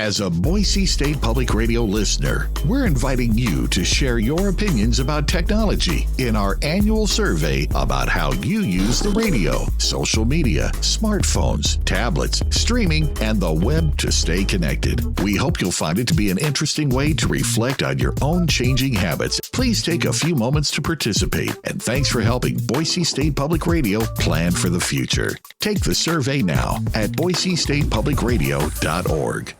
As a Boise State Public Radio listener, we're inviting you to share your opinions about technology in our annual survey about how you use the radio, social media, smartphones, tablets, streaming, and the web to stay connected. We hope you'll find it to be an interesting way to reflect on your own changing habits. Please take a few moments to participate, and thanks for helping Boise State Public Radio plan for the future. Take the survey now at boisestatepublicradio.org.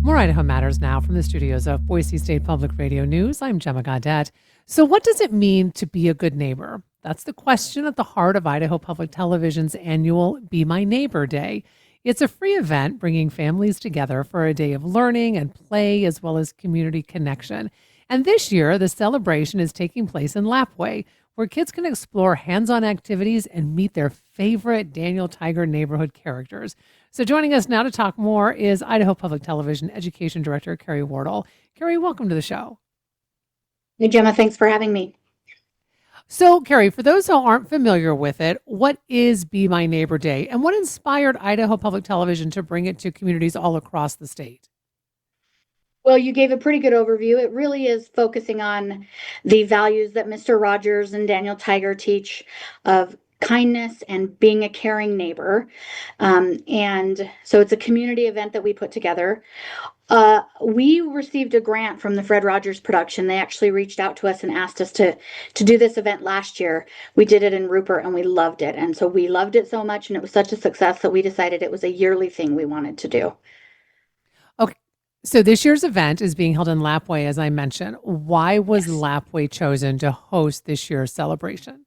More Idaho Matters now from the studios of Boise State Public Radio News. I'm Gemma Gaudette. So what does it mean to be a good neighbor? That's the question at the heart of Idaho Public Television's annual Be My Neighbor Day. It's a free event bringing families together for a day of learning and play as well as community connection. And this year, the celebration is taking place in Lapwai, where kids can explore hands-on activities and meet their favorite Daniel Tiger neighborhood characters. So joining us now to talk more is Idaho Public Television Education Director Carrie Wardle. Carrie, welcome to the show. Hey, Gemma, thanks for having me. So, Carrie, for those who aren't familiar with it, what is Be My Neighbor Day, and what inspired Idaho Public Television to bring it to communities all across the state? Well, you gave a pretty good overview. It really is focusing on the values that Mr. Rogers and Daniel Tiger teach of kindness and being a caring neighbor. And so it's a community event that we put together. We received a grant from the Fred Rogers production. They actually reached out to us and asked us to do this event last year. We did it in Rupert and we loved it. And so we loved it so much and it was such a success that we decided it was a yearly thing we wanted to do. Okay. So this year's event is being held in Lapwai, as I mentioned. Why was Lapwai chosen to host this year's celebration?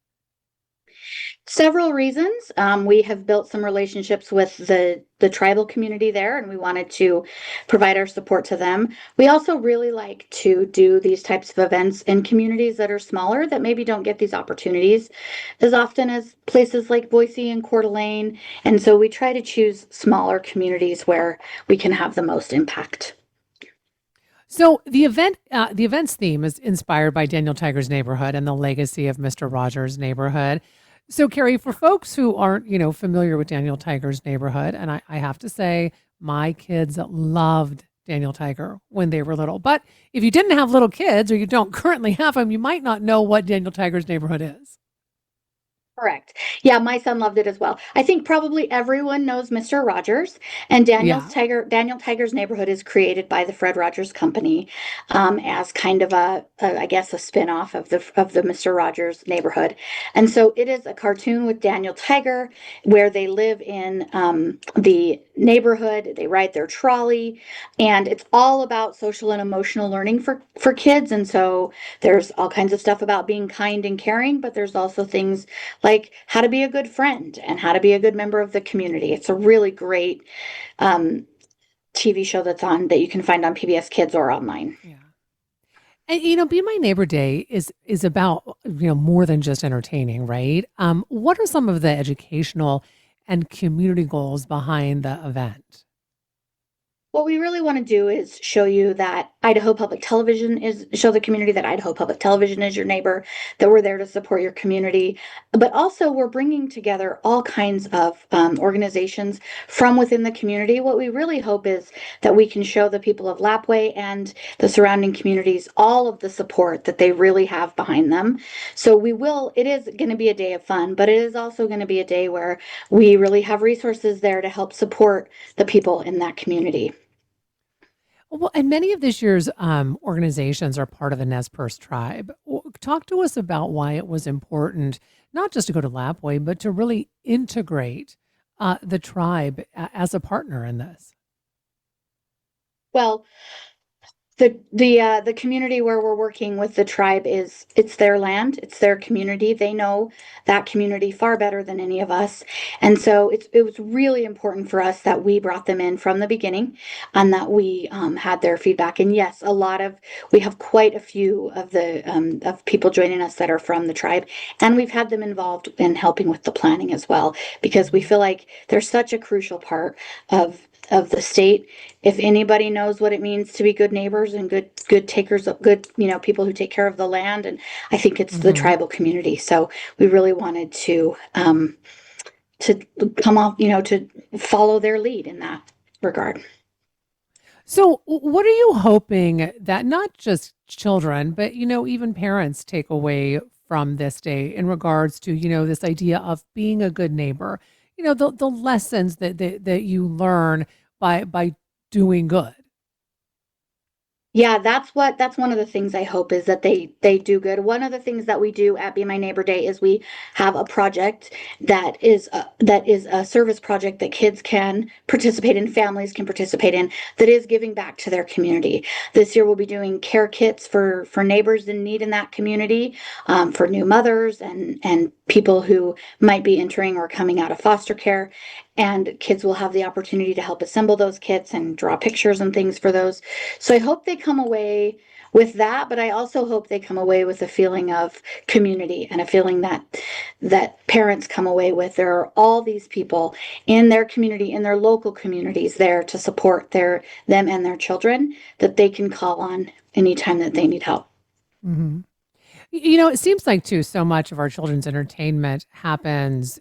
Several reasons. We have built some relationships with the tribal community there, and we wanted to provide our support to them. We also really like to do these types of events in communities that are smaller, that maybe don't get these opportunities as often as places like Boise and Coeur d'Alene. And so we try to choose smaller communities where we can have the most impact. So the event's theme is inspired by Daniel Tiger's neighborhood and the legacy of Mr. Rogers' neighborhood. So, Carrie, for folks who aren't, familiar with Daniel Tiger's neighborhood, and I have to say, my kids loved Daniel Tiger when they were little. But if you didn't have little kids or you don't currently have them, you might not know what Daniel Tiger's neighborhood is. Correct. Yeah, my son loved it as well. I think probably everyone knows Mr. Rogers, and Daniel Tiger's neighborhood is created by the Fred Rogers Company as kind of a spin-off of the Mr. Rogers neighborhood. And so it is a cartoon with Daniel Tiger where they live in the neighborhood, they ride their trolley, and it's all about social and emotional learning for kids. And so there's all kinds of stuff about being kind and caring, but there's also things like how to be a good friend and how to be a good member of the community. It's a really great TV show that you can find on PBS Kids or online. Yeah. And, Be My Neighbor Day is about, more than just entertaining, right? What are some of the educational and community goals behind the event? What we really want to do is show you that show the community that Idaho Public Television is your neighbor, that we're there to support your community. But also we're bringing together all kinds of organizations from within the community. What we really hope is that we can show the people of Lapwai and the surrounding communities all of the support that they really have behind them. So it is going to be a day of fun, but it is also going to be a day where we really have resources there to help support the people in that community. Well, and many of this year's organizations are part of the Nez Perce tribe. Talk to us about why it was important, not just to go to Lapwai, but to really integrate the tribe as a partner in this. Well, the community where we're working with the tribe it's their land, it's their community. They know that community far better than any of us. And so it was really important for us that we brought them in from the beginning and that we had their feedback. And yes, we have quite a few of of people joining us that are from the tribe, and we've had them involved in helping with the planning as well, because we feel like they're such a crucial part of the state. If anybody knows what it means to be good neighbors and good takers of good, people who take care of the land, and I think it's the tribal community. So we really wanted to come off, to follow their lead in that regard. So what are you hoping that not just children, but, even parents take away from this day in regards to, this idea of being a good neighbor, the lessons that you learn by doing good? Yeah, that's one of the things I hope is that they do good. One of the things that we do at Be My Neighbor Day is we have a project that is a service project that kids can participate in, families can participate in, that is giving back to their community. This year we'll be doing care kits for neighbors in need in that community, for new mothers and people who might be entering or coming out of foster care. And kids will have the opportunity to help assemble those kits and draw pictures and things for those. So I hope they come away with that, but I also hope they come away with a feeling of community and a feeling that parents come away with. There are all these people in their community, in their local communities, there to support them and their children, that they can call on anytime that they need help. Mm-hmm. It seems like too, so much of our children's entertainment happens,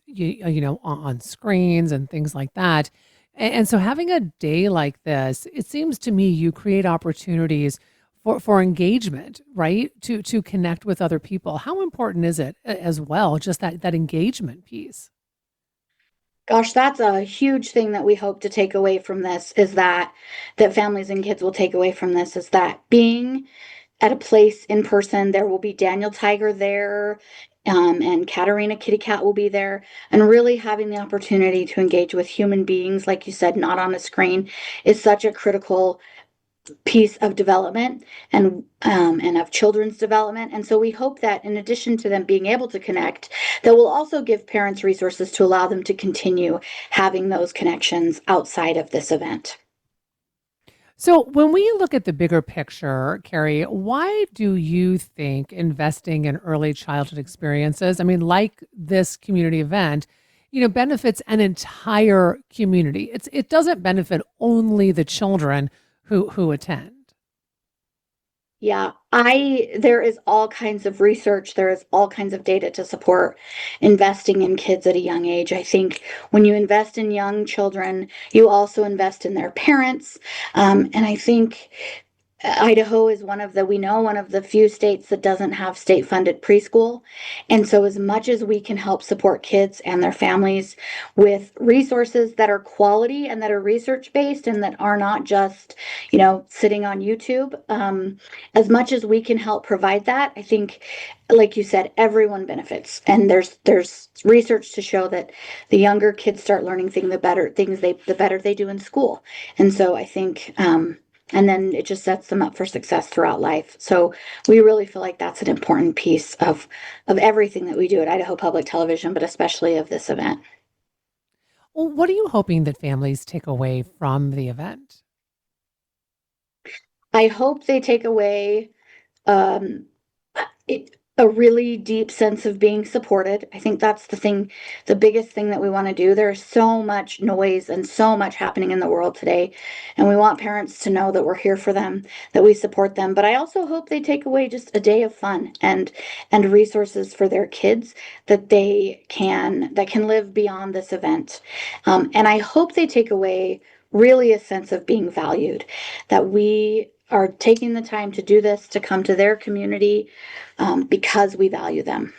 on screens and things like that. And so having a day like this, it seems to me you create opportunities for engagement, right? To connect with other people. How important is it as well, just that engagement piece? Gosh, that's a huge thing that we hope to take away from this, is that families and kids will take away from this, is that being at a place in person, there will be Daniel Tiger there, and Katarina Kitty Cat will be there, and really having the opportunity to engage with human beings, like you said, not on a screen, is such a critical piece of development and of children's development. And so we hope that in addition to them being able to connect, that will also give parents resources to allow them to continue having those connections outside of this event. So when we look at the bigger picture, Carrie, why do you think investing in early childhood experiences, I mean, like this community event, benefits an entire community? It doesn't benefit only the children who attend. Yeah, there is all kinds of research, there is all kinds of data to support investing in kids at a young age. I think when you invest in young children, you also invest in their parents. And I think Idaho is one of the few states that doesn't have state funded preschool. And so as much as we can help support kids and their families with resources that are quality and that are research based and that are not just, sitting on YouTube, as much as we can help provide that, I think, like you said, everyone benefits. And there's research to show that the younger kids start learning the better they do in school. And so I think, and then it just sets them up for success throughout life. So we really feel like that's an important piece of everything that we do at Idaho Public Television, but especially of this event. Well, what are you hoping that families take away from the event? I hope they take away um, a really deep sense of being supported. I think that's the biggest thing that we want to do. There's so much noise and so much happening in the world today, and we want parents to know that we're here for them, that we support them. But I also hope they take away just a day of fun and resources for their kids that can live beyond this event. And I hope they take away really a sense of being valued, that we are taking the time to do this, to come to their community, because we value them.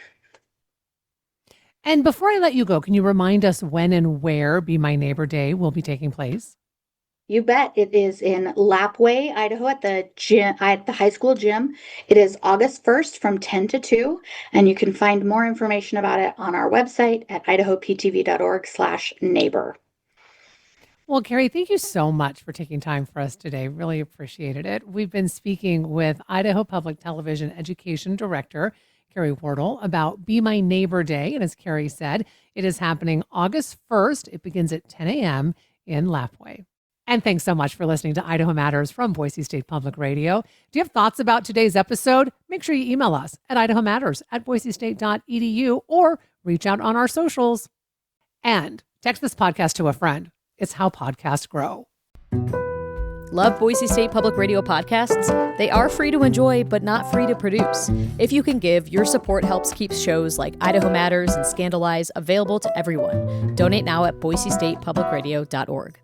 And before I let you go, can you remind us when and where Be My Neighbor Day will be taking place? You bet. It is in Lapway, Idaho, at the high school gym. It is August 1st from 10 to 2, and you can find more information about it on our website at idahoptv.org/neighbor. Well, Carrie, thank you so much for taking time for us today. Really appreciated it. We've been speaking with Idaho Public Television Education Director, Carrie Wardle, about Be My Neighbor Day. And as Carrie said, it is happening August 1st. It begins at 10 a.m. in Lapway. And thanks so much for listening to Idaho Matters from Boise State Public Radio. Do you have thoughts about today's episode? Make sure you email us at idahomatters@boisestate.edu or reach out on our socials. And text this podcast to a friend. It's how podcasts grow. Love Boise State Public Radio podcasts? They are free to enjoy, but not free to produce. If you can give, your support helps keep shows like Idaho Matters and Scandalize available to everyone. Donate now at boisestatepublicradio.org.